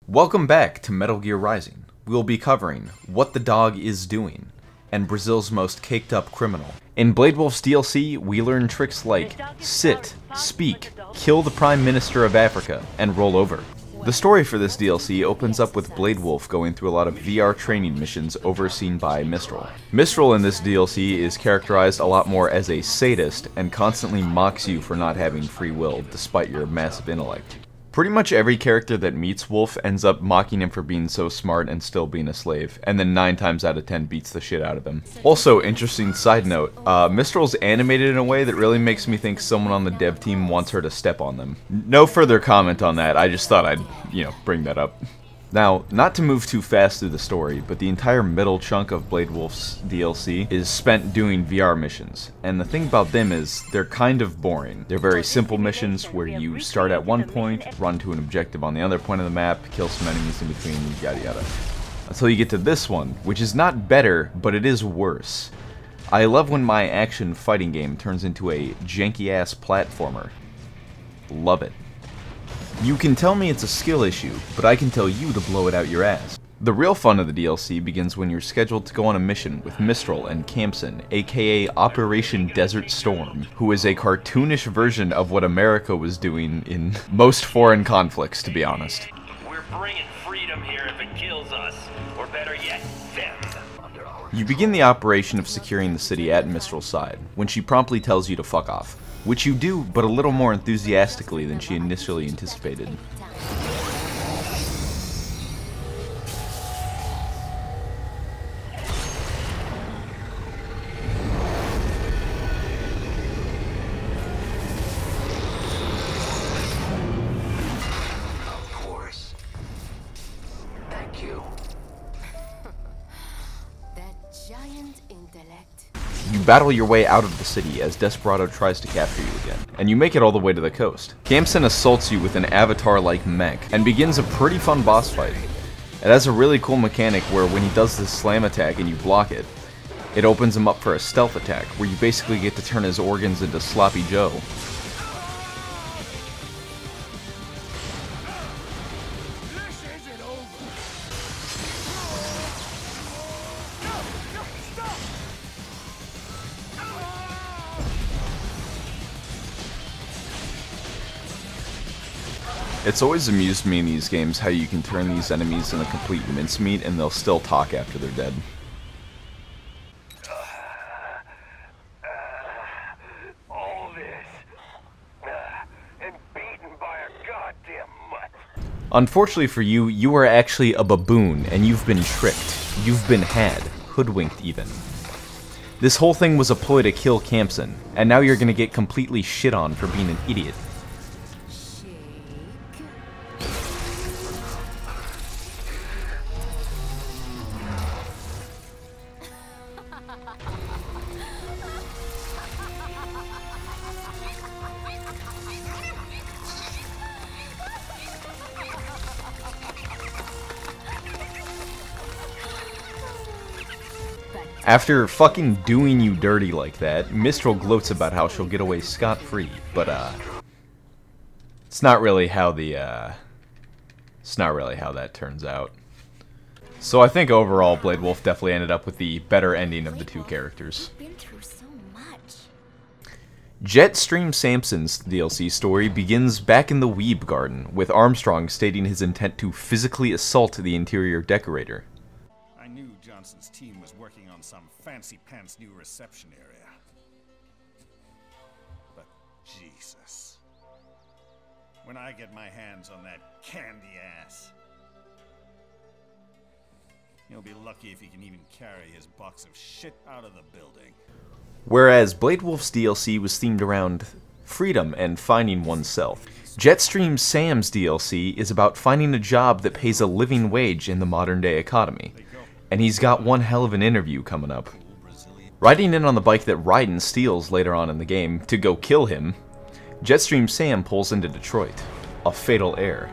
Welcome back to Metal Gear Rising. We will be covering What the Dog Is Doing and Brazil's Most Caked Up Criminal. In Blade Wolf's DLC, we learn tricks like sit, speak, kill the Prime Minister of Africa, and roll over. The story for this DLC opens up with Blade Wolf going through a lot of VR training missions overseen by Mistral. Mistral in this DLC is characterized a lot more as a sadist and constantly mocks you for not having free will despite your massive intellect. Pretty much every character that meets Wolf ends up mocking him for being so smart and still being a slave, and then 9 times out of 10 beats the shit out of him. Also, interesting side note, Mistral's animated in a way that really makes me think someone on the dev team wants her to step on them. No further comment on that, I just thought I'd, bring that up. Now, not to move too fast through the story, but the entire middle chunk of Blade Wolf's DLC is spent doing VR missions, and the thing about them is they're kind of boring. They're very simple missions where you start at one point, run to an objective on the other point of the map, kill some enemies in between, yada yada. Until you get to this one, which is not better, but it is worse. I love when my action fighting game turns into a janky-ass platformer. Love it. You can tell me it's a skill issue, but I can tell you to blow it out your ass. The real fun of the DLC begins when you're scheduled to go on a mission with Mistral and Kamsen, aka Operation Desert Storm, who is a cartoonish version of what America was doing in most foreign conflicts, to be honest. We're bringing freedom here if it kills us, or better yet, them. You begin the operation of securing the city at Mistral's side, when she promptly tells you to fuck off. Which you do, but a little more enthusiastically than she initially anticipated. Of course. Thank you. That giant intellect. You battle your way out of the city as Desperado tries to capture you again, and you make it all the way to the coast. Kamsen assaults you with an avatar-like mech, and begins a pretty fun boss fight. It has a really cool mechanic where when he does this slam attack and you block it, it opens him up for a stealth attack, where you basically get to turn his organs into Sloppy Joe. It's always amused me in these games how you can turn these enemies into complete mincemeat and they'll still talk after they're dead. All this, and beaten by a goddamn mutt. Unfortunately for you, you are actually a baboon and you've been tricked. You've been had. Hoodwinked even. This whole thing was a ploy to kill Kamsen, and now you're gonna get completely shit on for being an idiot. After fucking doing you dirty like that, Mistral gloats about how she'll get away scot-free, but it's not really how that turns out. So I think overall Blade Wolf definitely ended up with the better ending of the two characters. Jetstream Samson's DLC story begins back in the Weeb Garden, with Armstrong stating his intent to physically assault the interior decorator. I knew Johnson's team was working on some fancy-pants new reception area. But Jesus. When I get my hands on that candy ass, he'll be lucky if he can even carry his box of shit out of the building. Whereas Blade Wolf's DLC was themed around freedom and finding oneself, Jetstream Sam's DLC is about finding a job that pays a living wage in the modern-day economy. And he's got one hell of an interview coming up. Riding in on the bike that Raiden steals later on in the game to go kill him, Jetstream Sam pulls into Detroit, a fatal error.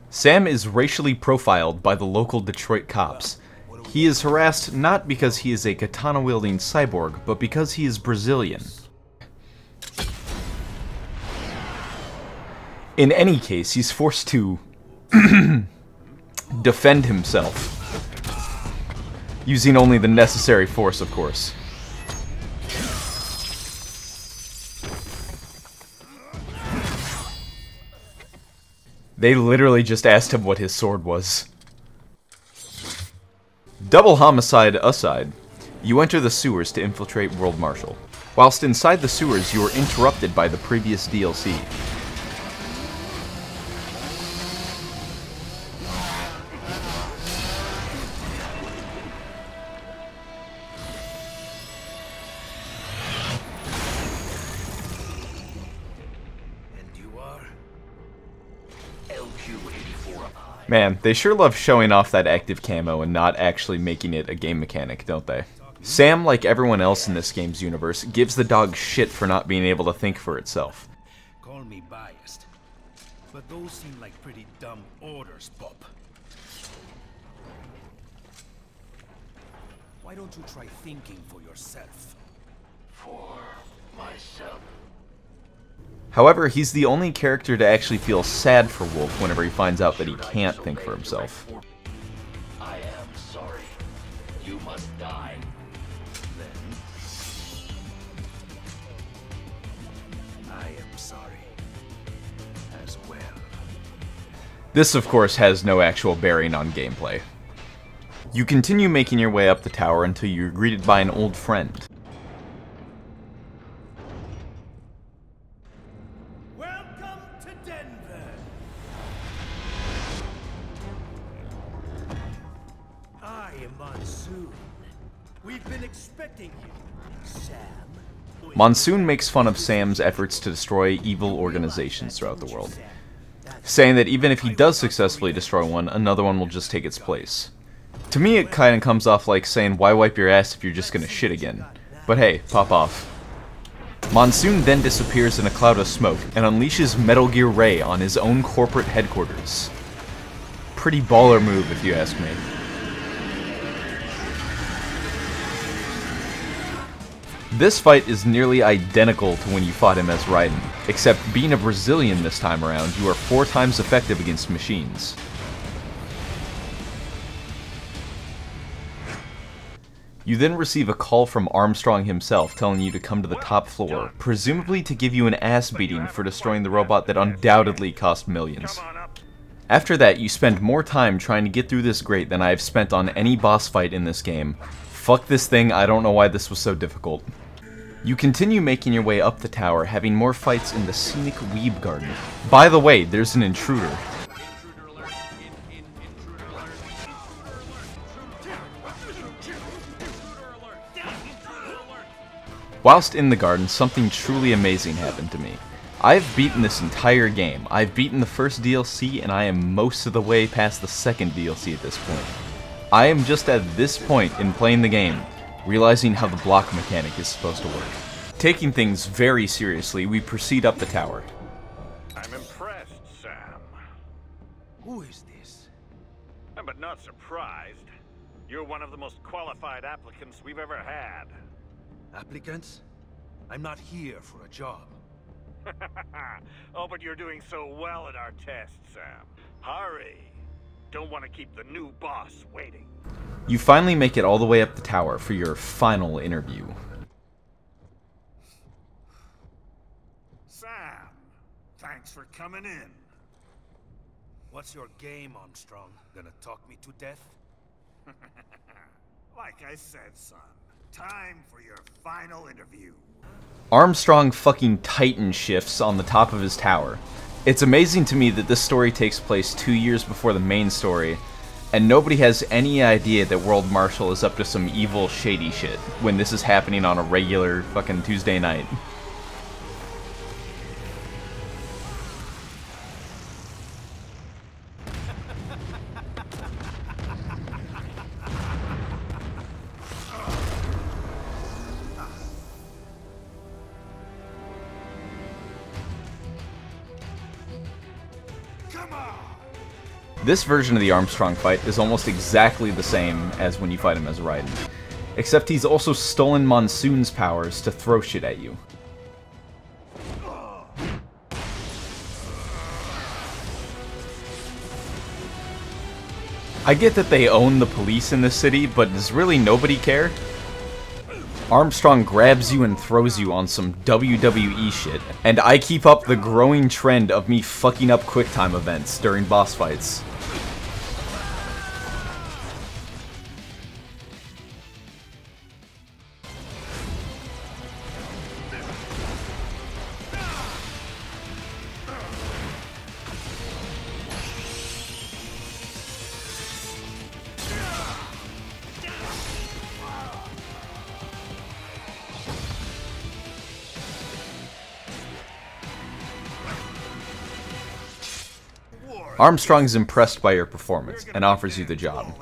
Sam is racially profiled by the local Detroit cops. He is harassed not because he is a katana-wielding cyborg, but because he is Brazilian. In any case, he's forced to defend himself. Using only the necessary force, of course. They literally just asked him what his sword was. Double homicide aside, you enter the sewers to infiltrate World Marshal. Whilst inside the sewers, you are interrupted by the previous DLC. Man, they sure love showing off that active camo and not actually making it a game mechanic, don't they? Sam, like everyone else in this game's universe, gives the dog shit for not being able to think for itself. Call me biased, but those seem like pretty dumb orders, Pop. Why don't you try thinking for yourself? For myself. However, he's the only character to actually feel sad for Wolf whenever he finds out that he can't think for himself. I am sorry. You must die. Then I am sorry as well. This, of course, has no actual bearing on gameplay. You continue making your way up the tower until you're greeted by an old friend. Welcome to Denver. I am Monsoon. We've been expecting you, Sam. Monsoon makes fun of Sam's efforts to destroy evil organizations throughout the world, saying that even if he does successfully destroy one, another one will just take its place. To me, it kinda comes off like saying, why wipe your ass if you're just gonna shit again? But hey, pop off. Monsoon then disappears in a cloud of smoke and unleashes Metal Gear Ray on his own corporate headquarters. Pretty baller move, if you ask me. This fight is nearly identical to when you fought him as Raiden, except being a Brazilian this time around, you are 4 times effective against machines. You then receive a call from Armstrong himself telling you to come to the top floor, presumably to give you an ass beating for destroying the robot that undoubtedly cost millions. After that, you spend more time trying to get through this grate than I have spent on any boss fight in this game. Fuck this thing, I don't know why this was so difficult. You continue making your way up the tower, having more fights in the scenic Weeb Garden. By the way, there's an intruder. Whilst in the garden, something truly amazing happened to me. I've beaten this entire game. I've beaten the first DLC, and I am most of the way past the second DLC at this point. I am just at this point in playing the game, realizing how the block mechanic is supposed to work. Taking things very seriously, we proceed up the tower. I'm impressed, Sam. Who is this? But not surprised. You're one of the most qualified applicants we've ever had. Applicants? I'm not here for a job. Oh, but you're doing so well at our test, Sam. Hurry. Don't want to keep the new boss waiting. You finally make it all the way up the tower for your final interview. Sam, thanks for coming in. What's your game, Armstrong? Gonna talk me to death? Like I said, son. Time for your final interview. Armstrong fucking Titan shifts on the top of his tower. It's amazing to me that this story takes place 2 years before the main story, and nobody has any idea that World Marshal is up to some evil, shady shit when this is happening on a regular fucking Tuesday night. This version of the Armstrong fight is almost exactly the same as when you fight him as Raiden, except he's also stolen Monsoon's powers to throw shit at you. I get that they own the police in the city, but does really nobody care? Armstrong grabs you and throws you on some WWE shit, and I keep up the growing trend of me fucking up QuickTime events during boss fights. Armstrong's impressed by your performance and offers you the job.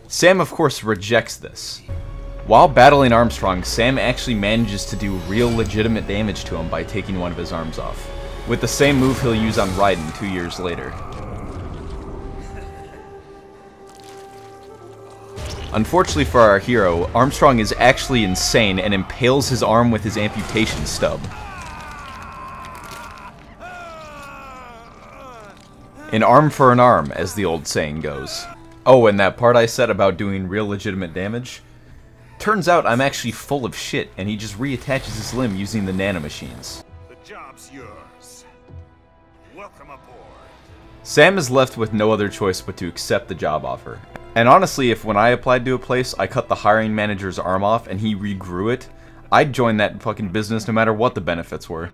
Sam, of course, rejects this. While battling Armstrong, Sam actually manages to do real legitimate damage to him by taking one of his arms off, with the same move he'll use on Raiden 2 years later. Unfortunately for our hero, Armstrong is actually insane and impales his arm with his amputation stub. An arm for an arm, as the old saying goes. Oh, and that part I said about doing real legitimate damage? Turns out I'm actually full of shit, and he just reattaches his limb using the nanomachines. The job's yours. Welcome aboard. Sam is left with no other choice but to accept the job offer. And honestly, if when I applied to a place, I cut the hiring manager's arm off and he regrew it, I'd join that fucking business no matter what the benefits were.